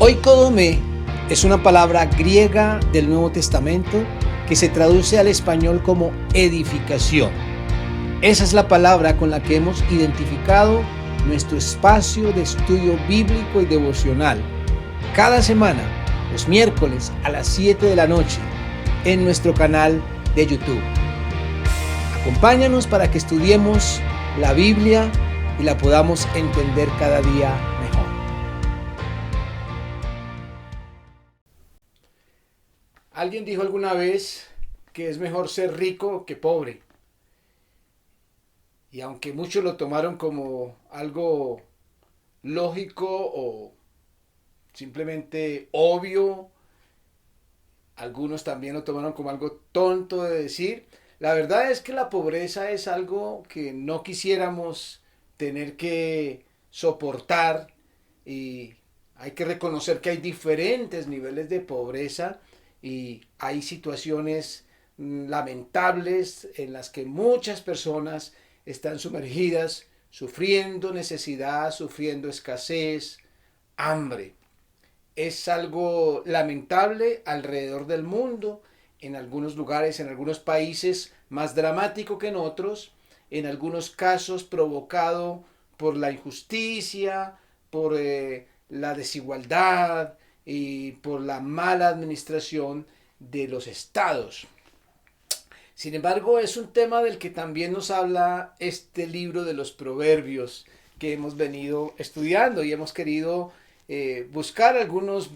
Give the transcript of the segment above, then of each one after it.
Oikodome es una palabra griega del Nuevo Testamento que se traduce al español como edificación. Esa es la palabra con la que hemos identificado nuestro espacio de estudio bíblico y devocional. Cada semana, los miércoles a las 7 de la noche, en nuestro canal de YouTube. Acompáñanos para que estudiemos la Biblia y la podamos entender cada día mejor. Alguien dijo alguna vez que es mejor ser rico que pobre. Y aunque muchos lo tomaron como algo lógico o simplemente obvio, algunos también lo tomaron como algo tonto de decir. La verdad es que la pobreza es algo que no quisiéramos tener que soportar, y hay que reconocer que hay diferentes niveles de pobreza y hay situaciones lamentables en las que muchas personas están sumergidas, sufriendo necesidad, sufriendo escasez, hambre. Es algo lamentable alrededor del mundo, en algunos lugares, en algunos países más dramático que en otros, en algunos casos provocado por la injusticia, por la desigualdad y por la mala administración de los estados. Sin embargo, es un tema del que también nos habla este libro de los Proverbios que hemos venido estudiando, y hemos querido buscar algunos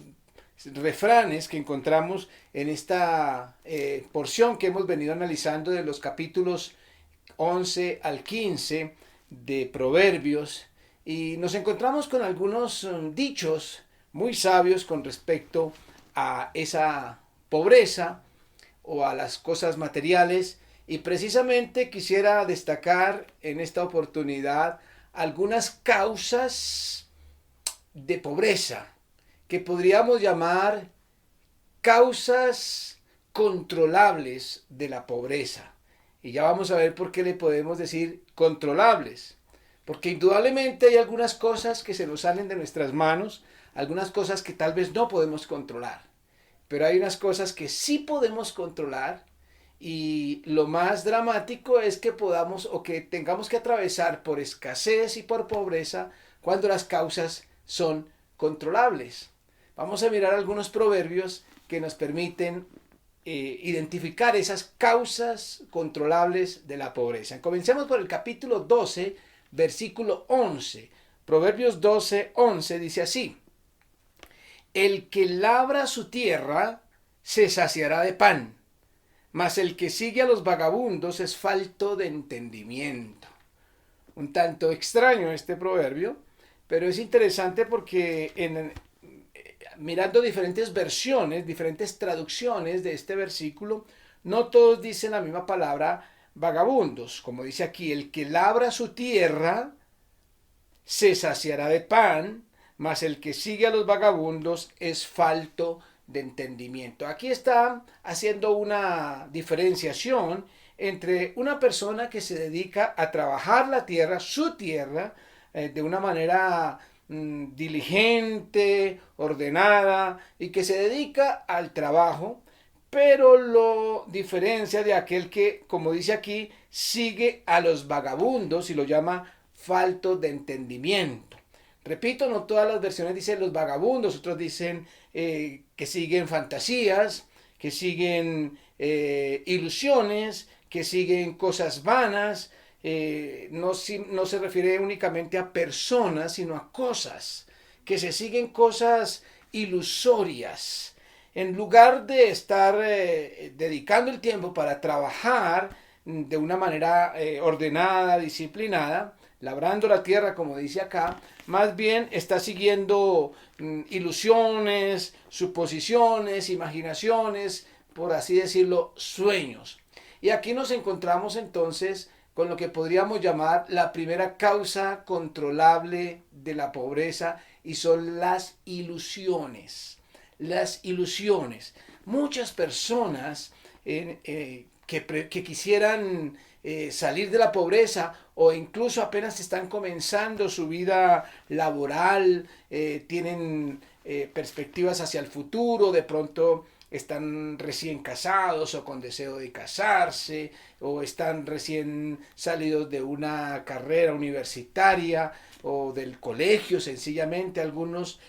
refranes que encontramos en esta porción que hemos venido analizando de los capítulos 11 al 15 de Proverbios, y nos encontramos con algunos dichos muy sabios con respecto a esa pobreza o a las cosas materiales, y precisamente quisiera destacar en esta oportunidad algunas causas de pobreza que podríamos llamar causas controlables de la pobreza. Y ya vamos a ver por qué le podemos decir controlables. Porque indudablemente hay algunas cosas que se nos salen de nuestras manos, algunas cosas que tal vez no podemos controlar. Pero hay unas cosas que sí podemos controlar, y lo más dramático es que podamos o que tengamos que atravesar por escasez y por pobreza cuando las causas son controlables. Vamos a mirar algunos proverbios que nos permiten identificar esas causas controlables de la pobreza. Comencemos por el capítulo 12, versículo 11. Proverbios 12, 11 dice así: el que labra su tierra se saciará de pan, mas el que sigue a los vagabundos es falto de entendimiento. Un tanto extraño este proverbio, pero es interesante porque mirando diferentes versiones, diferentes traducciones de este versículo, no todos dicen la misma palabra vagabundos. Como dice aquí, el que labra su tierra se saciará de pan, mas el que sigue a los vagabundos es falto de entendimiento. Aquí está haciendo una diferenciación entre una persona que se dedica a trabajar la tierra, su tierra, de una manera diligente, ordenada, y que se dedica al trabajo, pero lo diferencia de aquel que, como dice aquí, sigue a los vagabundos y lo llama falto de entendimiento. Repito, no todas las versiones dicen los vagabundos, otros dicen que siguen fantasías, que siguen ilusiones, que siguen cosas vanas. No se refiere únicamente a personas, sino a cosas, que se siguen cosas ilusorias. En lugar de estar dedicando el tiempo para trabajar de una manera ordenada, disciplinada, labrando la tierra, como dice acá, más bien está siguiendo ilusiones, suposiciones, imaginaciones, por así decirlo, sueños. Y aquí nos encontramos entonces con lo que podríamos llamar la primera causa controlable de la pobreza, y son las ilusiones. Las ilusiones. Muchas personas que quisieran salir de la pobreza o incluso apenas están comenzando su vida laboral, tienen perspectivas hacia el futuro, de pronto están recién casados o con deseo de casarse, o están recién salidos de una carrera universitaria o del colegio, sencillamente algunos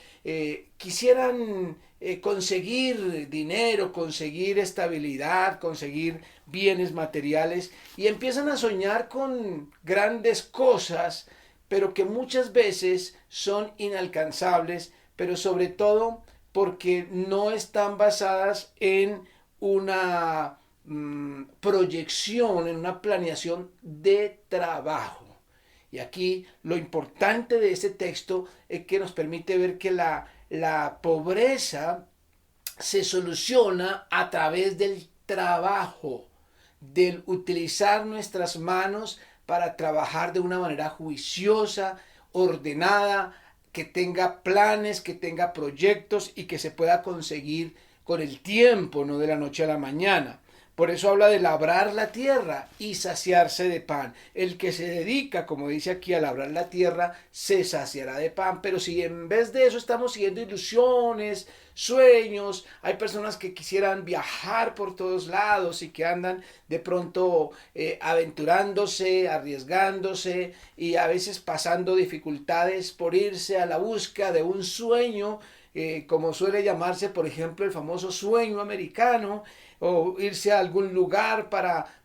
quisieran conseguir dinero, conseguir estabilidad, conseguir bienes materiales y empiezan a soñar con grandes cosas, pero que muchas veces son inalcanzables, pero sobre todo porque no están basadas en una proyección, en una planeación de trabajo. Y aquí lo importante de este texto es que nos permite ver que la pobreza se soluciona a través del trabajo, del utilizar nuestras manos para trabajar de una manera juiciosa, ordenada, que tenga planes, que tenga proyectos y que se pueda conseguir con el tiempo, no de la noche a la mañana. Por eso habla de labrar la tierra y saciarse de pan. El que se dedica, como dice aquí, a labrar la tierra, se saciará de pan. Pero si en vez de eso estamos siguiendo ilusiones, sueños, hay personas que quisieran viajar por todos lados y que andan de pronto aventurándose, arriesgándose y a veces pasando dificultades por irse a la busca de un sueño, como suele llamarse, por ejemplo, el famoso sueño americano, o irse a algún lugar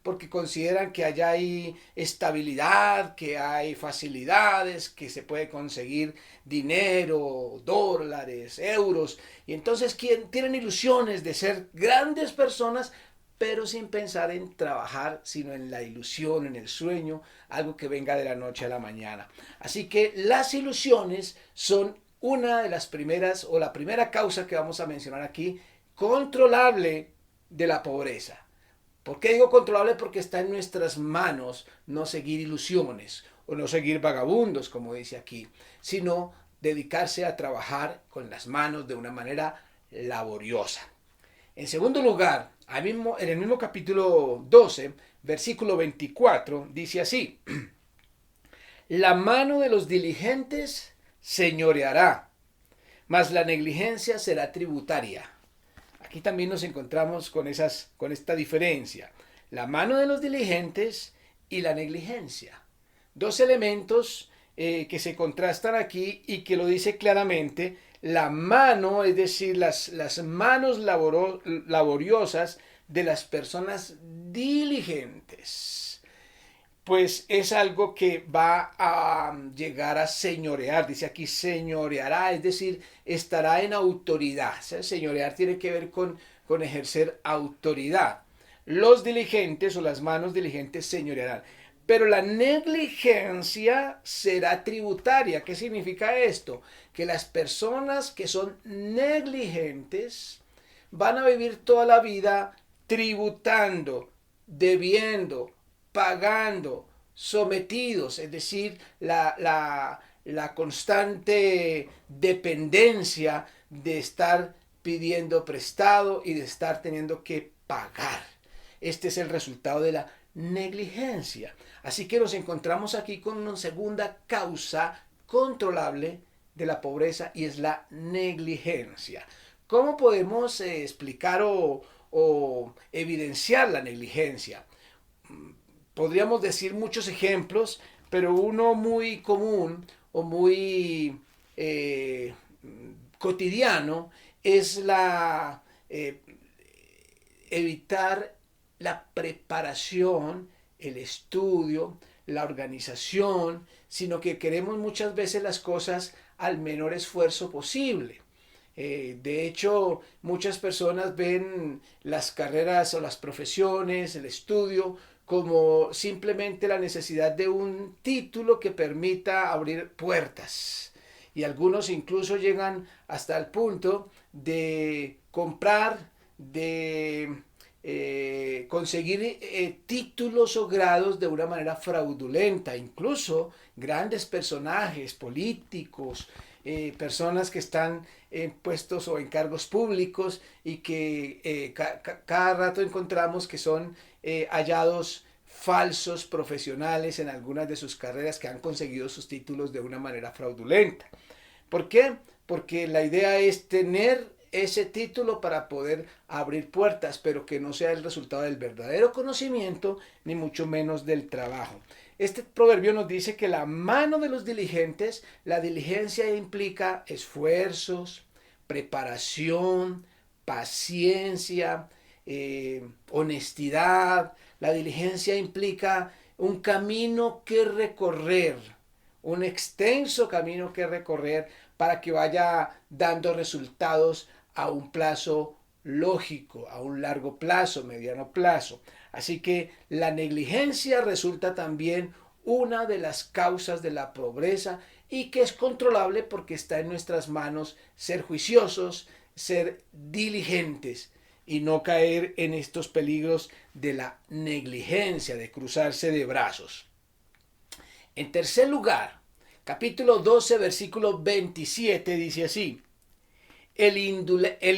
porque consideran que allá hay estabilidad, que hay facilidades, que se puede conseguir dinero, dólares, euros, y entonces tienen ilusiones de ser grandes personas, pero sin pensar en trabajar, sino en la ilusión, en el sueño, algo que venga de la noche a la mañana. Así que las ilusiones son una de las primeras o la primera causa que vamos a mencionar aquí, controlable de la pobreza. ¿Por qué digo controlable? Porque está en nuestras manos no seguir ilusiones o no seguir vagabundos, como dice aquí, sino dedicarse a trabajar con las manos de una manera laboriosa. En segundo lugar, en el mismo capítulo 12, versículo 24, dice así: la mano de los diligentes señoreará, mas la negligencia será tributaria. Aquí también nos encontramos con esta diferencia. La mano de los diligentes y la negligencia. Dos elementos que se contrastan aquí y que lo dice claramente. La mano, es decir, las manos laboriosas de las personas diligentes, pues es algo que va a llegar a señorear. Dice aquí señoreará, es decir, estará en autoridad. O sea, señorear tiene que ver con ejercer autoridad. Los diligentes o las manos diligentes señorearán. Pero la negligencia será tributaria. ¿Qué significa esto? Que las personas que son negligentes van a vivir toda la vida tributando, debiendo, pagando, sometidos, es decir, la constante dependencia de estar pidiendo prestado y de estar teniendo que pagar. Este es el resultado de la negligencia. Así que nos encontramos aquí con una segunda causa controlable de la pobreza y es la negligencia. ¿Cómo podemos explicar o evidenciar la negligencia? Podríamos decir muchos ejemplos, pero uno muy común o muy cotidiano es evitar la preparación, el estudio, la organización, sino que queremos muchas veces las cosas al menor esfuerzo posible. De hecho, muchas personas ven las carreras o las profesiones, el estudio, como simplemente la necesidad de un título que permita abrir puertas. Y algunos incluso llegan hasta el punto de comprar, de conseguir títulos o grados de una manera fraudulenta. Incluso grandes personajes políticos, personas que están en puestos o en cargos públicos y que cada rato encontramos que son hallados falsos profesionales en algunas de sus carreras que han conseguido sus títulos de una manera fraudulenta. ¿Por qué? Porque la idea es tener ese título para poder abrir puertas, pero que no sea el resultado del verdadero conocimiento, ni mucho menos del trabajo. Este proverbio nos dice que la mano de los diligentes, la diligencia implica esfuerzos, preparación, paciencia, honestidad. La diligencia implica un camino que recorrer, un extenso camino que recorrer para que vaya dando resultados a un plazo lógico, a un largo plazo, mediano plazo. Así que la negligencia resulta también una de las causas de la pobreza y que es controlable porque está en nuestras manos ser juiciosos, ser diligentes y no caer en estos peligros de la negligencia, de cruzarse de brazos. En tercer lugar, capítulo 12, versículo 27 dice así: el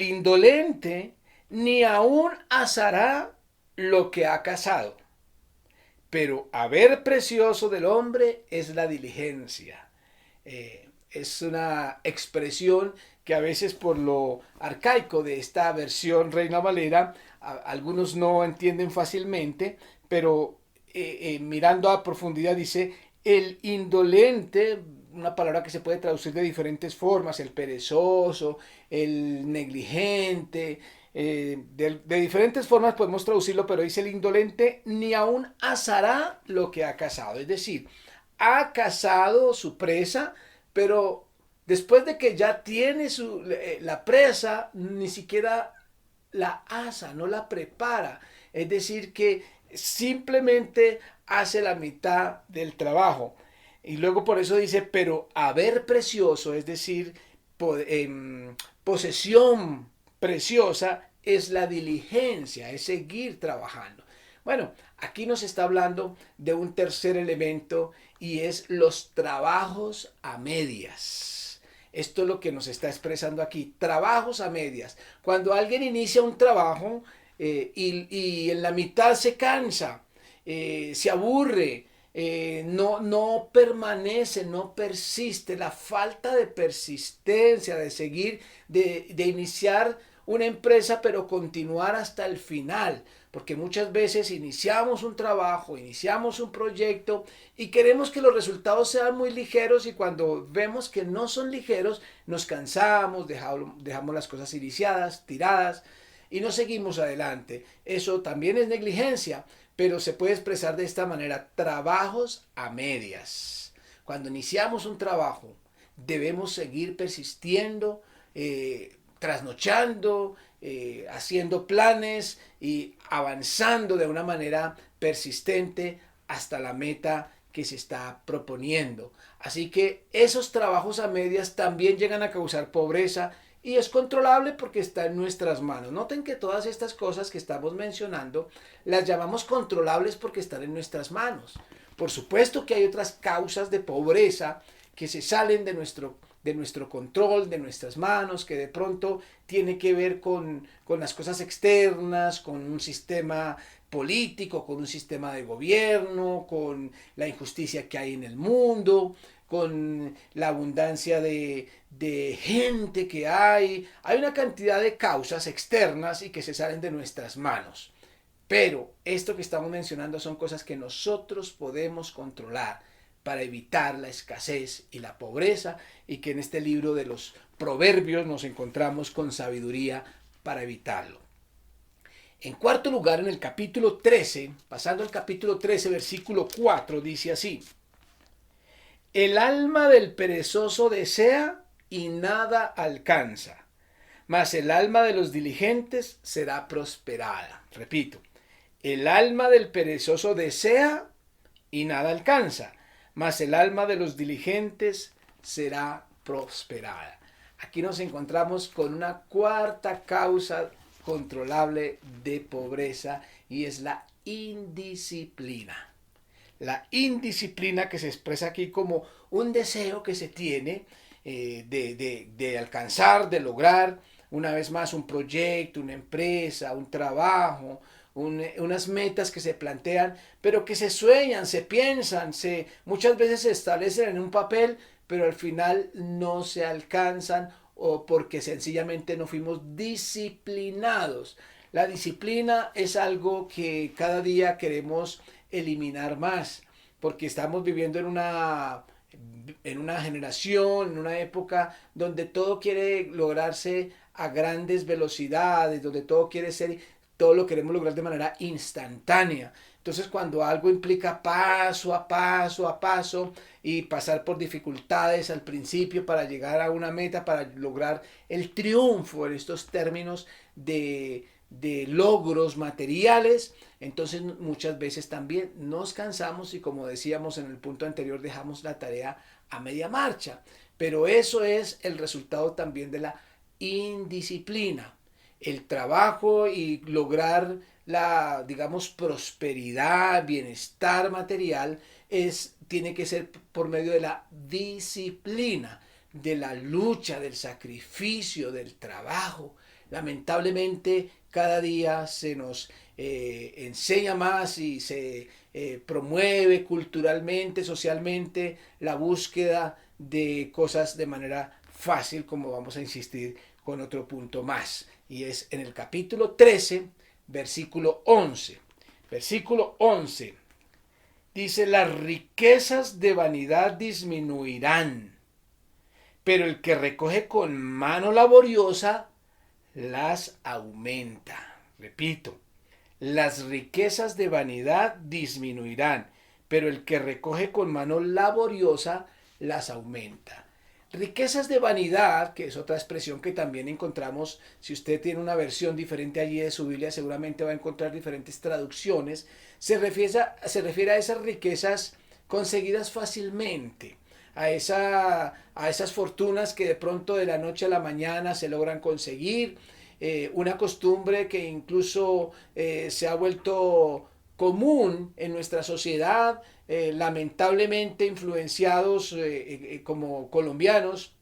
indolente ni aún asará lo que ha cazado, pero haber precioso del hombre es la diligencia. Es una expresión que a veces por lo arcaico de esta versión Reina Valera, algunos no entienden fácilmente, pero mirando a profundidad dice, el indolente, una palabra que se puede traducir de diferentes formas, el perezoso, el negligente, de diferentes formas podemos traducirlo, pero dice el indolente ni aún asará lo que ha cazado, es decir, ha cazado su presa, pero después de que ya tiene la presa, ni siquiera la asa, no la prepara, es decir, que simplemente hace la mitad del trabajo. Y luego por eso dice, pero haber precioso, es decir, posesión preciosa, es la diligencia, es seguir trabajando. Bueno, aquí nos está hablando de un tercer elemento y es los trabajos a medias. Esto es lo que nos está expresando aquí, trabajos a medias. Cuando alguien inicia un trabajo y en la mitad se cansa, se aburre, no permanece, no persiste, la falta de persistencia, de seguir, de iniciar una empresa, pero continuar hasta el final, porque muchas veces iniciamos un trabajo, iniciamos un proyecto y queremos que los resultados sean muy ligeros y cuando vemos que no son ligeros, nos cansamos, dejamos las cosas iniciadas, tiradas y no seguimos adelante. Eso también es negligencia, pero se puede expresar de esta manera, trabajos a medias. Cuando iniciamos un trabajo, debemos seguir persistiendo, trasnochando, haciendo planes y avanzando de una manera persistente hasta la meta que se está proponiendo. Así que esos trabajos a medias también llegan a causar pobreza y es controlable porque está en nuestras manos. Noten que todas estas cosas que estamos mencionando las llamamos controlables porque están en nuestras manos. Por supuesto que hay otras causas de pobreza que se salen de nuestro control, de nuestras manos, que de pronto tiene que ver con las cosas externas, con un sistema político, con un sistema de gobierno, con la injusticia que hay en el mundo, con la abundancia de gente que hay. Hay una cantidad de causas externas y que se salen de nuestras manos. Pero esto que estamos mencionando son cosas que nosotros podemos controlar para evitar la escasez y la pobreza y que en este libro de los proverbios nos encontramos con sabiduría para evitarlo. En cuarto lugar, en el capítulo 13, pasando al capítulo 13, versículo 4, dice así: el alma del perezoso desea y nada alcanza, mas el alma de los diligentes será prosperada. Repito, el alma del perezoso desea y nada alcanza, mas el alma de los diligentes será prosperada. Aquí nos encontramos con una cuarta causa controlable de pobreza y es la indisciplina. La indisciplina que se expresa aquí como un deseo que se tiene de alcanzar, de lograr una vez más un proyecto, una empresa, un trabajo, unas metas que se plantean, pero que se sueñan, se piensan, muchas veces se establecen en un papel, pero al final no se alcanzan o porque sencillamente no fuimos disciplinados. La disciplina es algo que cada día queremos eliminar más, porque estamos viviendo en una generación, en una época donde todo quiere lograrse a grandes velocidades, donde todo lo queremos lograr de manera instantánea. Entonces, cuando algo implica paso a paso a paso y pasar por dificultades al principio para llegar a una meta, para lograr el triunfo en estos términos de logros materiales, entonces muchas veces también nos cansamos y, como decíamos en el punto anterior, dejamos la tarea a media marcha. Pero eso es el resultado también de la indisciplina. El trabajo y lograr la, digamos, prosperidad, bienestar material tiene que ser por medio de la disciplina, de la lucha, del sacrificio, del trabajo. Lamentablemente cada día se nos enseña más y se promueve culturalmente, socialmente, la búsqueda de cosas de manera fácil, como vamos a insistir con otro punto más. Y es en el capítulo 13, versículo 11. Versículo 11. Dice, las riquezas de vanidad disminuirán, pero el que recoge con mano laboriosa las aumenta. Repito, las riquezas de vanidad disminuirán, pero el que recoge con mano laboriosa las aumenta. Riquezas de vanidad, que es otra expresión que también encontramos, si usted tiene una versión diferente allí de su Biblia, seguramente va a encontrar diferentes traducciones, se refiere a esas riquezas conseguidas fácilmente, a esas fortunas que de pronto de la noche a la mañana se logran conseguir, una costumbre que incluso se ha vuelto común en nuestra sociedad, lamentablemente influenciados como colombianos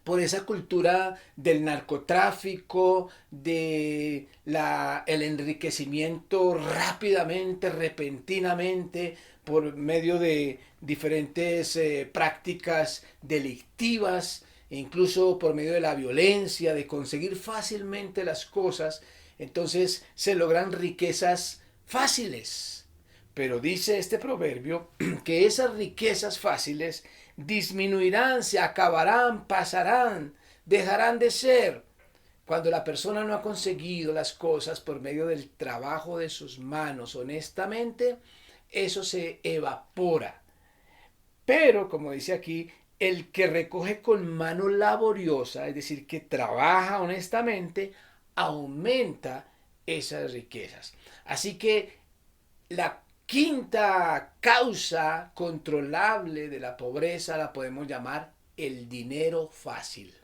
por esa cultura del narcotráfico, el enriquecimiento rápidamente, repentinamente, por medio de diferentes prácticas delictivas, e incluso por medio de la violencia, de conseguir fácilmente las cosas. Entonces se logran riquezas fáciles. Pero dice este proverbio que esas riquezas fáciles disminuirán, se acabarán, pasarán, dejarán de ser. Cuando la persona no ha conseguido las cosas por medio del trabajo de sus manos honestamente, eso se evapora. Pero, como dice aquí, el que recoge con mano laboriosa, es decir, que trabaja honestamente, aumenta esas riquezas. Así que la quinta causa controlable de la pobreza la podemos llamar el dinero fácil.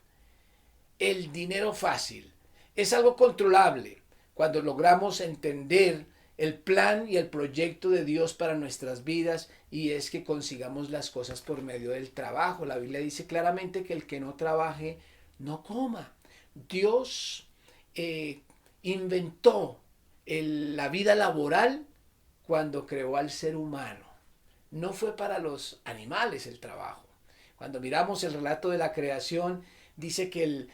El dinero fácil es algo controlable cuando logramos entender el plan y el proyecto de Dios para nuestras vidas, y es que consigamos las cosas por medio del trabajo. La Biblia dice claramente que el que no trabaje no coma. Dios inventó la vida laboral cuando creó al ser humano. No fue para los animales el trabajo. Cuando miramos el relato de la creación, dice que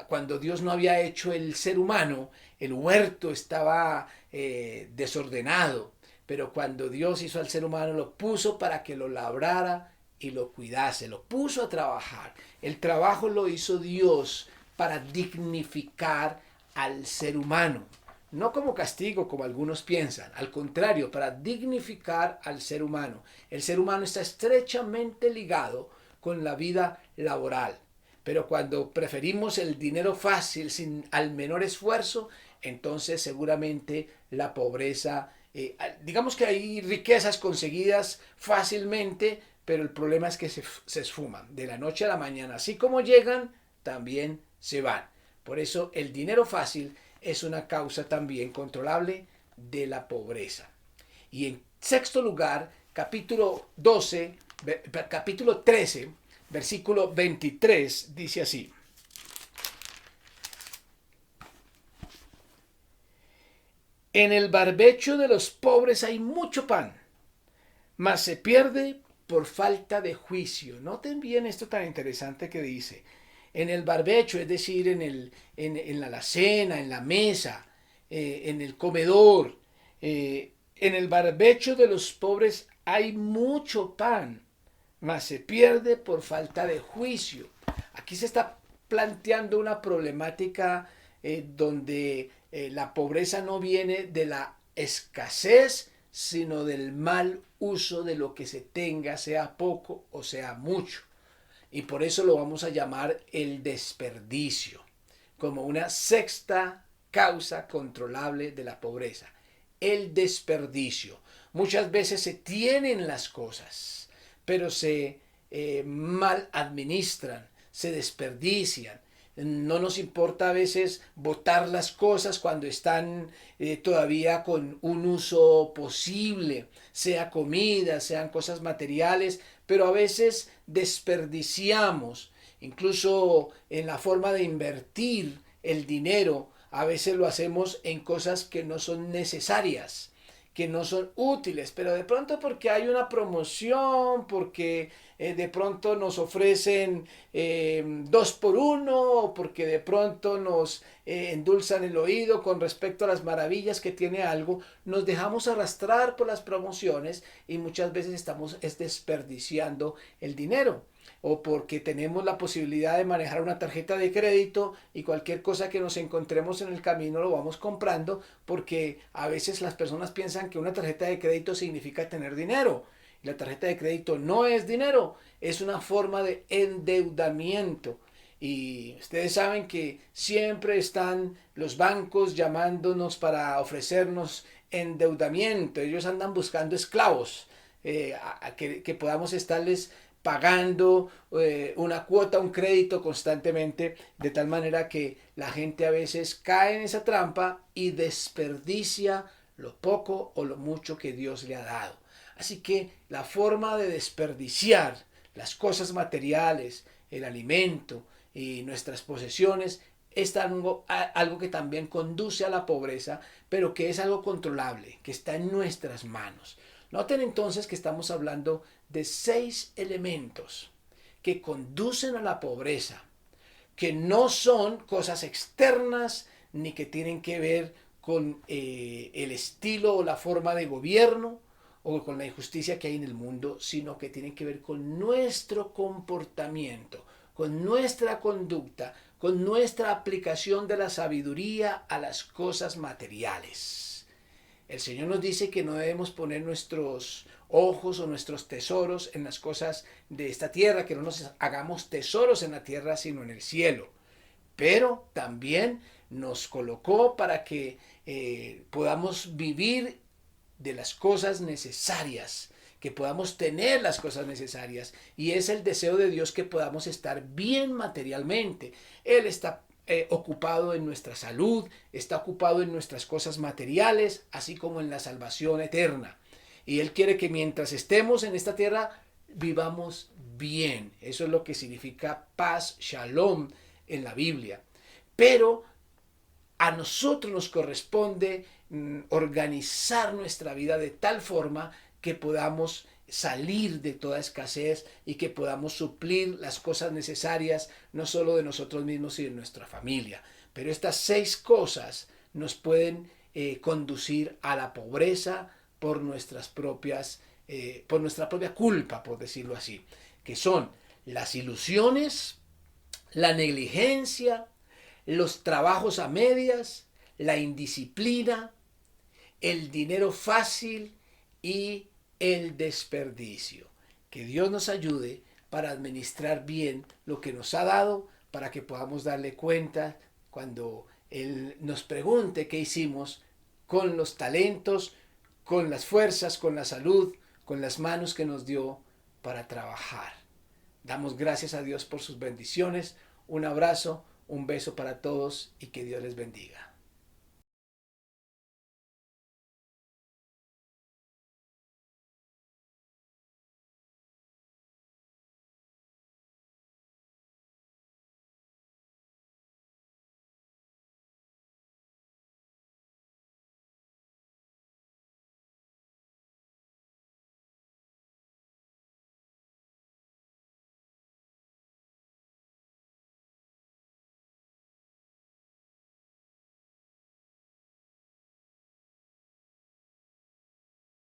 cuando Dios no había hecho el ser humano, el huerto estaba desordenado. Pero cuando Dios hizo al ser humano, lo puso para que lo labrara y lo cuidase, lo puso a trabajar. El trabajo lo hizo Dios para dignificar al ser humano. No como castigo, como algunos piensan, al contrario, para dignificar al ser humano. El ser humano está estrechamente ligado con la vida laboral. Pero cuando preferimos el dinero fácil sin al menor esfuerzo, entonces seguramente la pobreza, digamos que hay riquezas conseguidas fácilmente, pero el problema es que se esfuman de la noche a la mañana. Así como llegan, también se van. Por eso el dinero fácil es una causa también controlable de la pobreza. Y en sexto lugar, capítulo 13, versículo 23, dice así: En el barbecho de los pobres hay mucho pan, mas se pierde por falta de juicio. Noten bien esto tan interesante que dice. En el barbecho, es decir, en la alacena, en la mesa, en el comedor, en el barbecho de los pobres hay mucho pan, mas se pierde por falta de juicio. Aquí se está planteando una problemática donde la pobreza no viene de la escasez, sino del mal uso de lo que se tenga, sea poco o sea mucho. Y por eso lo vamos a llamar el desperdicio, como una sexta causa controlable de la pobreza. El desperdicio. Muchas veces se tienen las cosas, pero se mal administran, se desperdician. No nos importa a veces botar las cosas cuando están todavía con un uso posible, sea comida, sean cosas materiales, pero a veces desperdiciamos, incluso en la forma de invertir el dinero, a veces lo hacemos en cosas que no son necesarias, que no son útiles, pero de pronto porque hay una promoción, porque de pronto nos ofrecen 2 por 1, o porque de pronto nos endulzan el oído con respecto a las maravillas que tiene algo, nos dejamos arrastrar por las promociones y muchas veces estamos desperdiciando el dinero, o porque tenemos la posibilidad de manejar una tarjeta de crédito y cualquier cosa que nos encontremos en el camino lo vamos comprando, porque a veces las personas piensan que una tarjeta de crédito significa tener dinero. Y la tarjeta de crédito no es dinero, es una forma de endeudamiento. Y ustedes saben que siempre están los bancos llamándonos para ofrecernos endeudamiento. Ellos andan buscando esclavos que podamos estarles pagando una cuota, un crédito constantemente, de tal manera que la gente a veces cae en esa trampa y desperdicia lo poco o lo mucho que Dios le ha dado. Así que la forma de desperdiciar las cosas materiales, el alimento y nuestras posesiones es algo que también conduce a la pobreza, pero que es algo controlable, que está en nuestras manos. Noten entonces que estamos hablando de 6 elementos que conducen a la pobreza, que no son cosas externas ni que tienen que ver con el estilo o la forma de gobierno o con la injusticia que hay en el mundo, sino que tienen que ver con nuestro comportamiento, con nuestra conducta, con nuestra aplicación de la sabiduría a las cosas materiales. El Señor nos dice que no debemos poner nuestros ojos o nuestros tesoros en las cosas de esta tierra, que no nos hagamos tesoros en la tierra, sino en el cielo. Pero también nos colocó para que podamos vivir de las cosas necesarias, que podamos tener las cosas necesarias. Y es el deseo de Dios que podamos estar bien materialmente. Él está ocupado en nuestra salud, está ocupado en nuestras cosas materiales, así como en la salvación eterna. Y Él quiere que mientras estemos en esta tierra vivamos bien. Eso es lo que significa paz, shalom en la Biblia. Pero a nosotros nos corresponde organizar nuestra vida de tal forma que podamos salir de toda escasez y que podamos suplir las cosas necesarias, no solo de nosotros mismos, sino de nuestra familia. Pero estas 6 cosas nos pueden conducir a la pobreza por por nuestra propia culpa, por decirlo así, que son las ilusiones, la negligencia, los trabajos a medias, la indisciplina, el dinero fácil y el desperdicio. Que Dios nos ayude para administrar bien lo que nos ha dado, para que podamos darle cuenta cuando Él nos pregunte qué hicimos con los talentos, con las fuerzas, con la salud, con las manos que nos dio para trabajar. Damos gracias a Dios por sus bendiciones. Un abrazo, un beso para todos y que Dios les bendiga.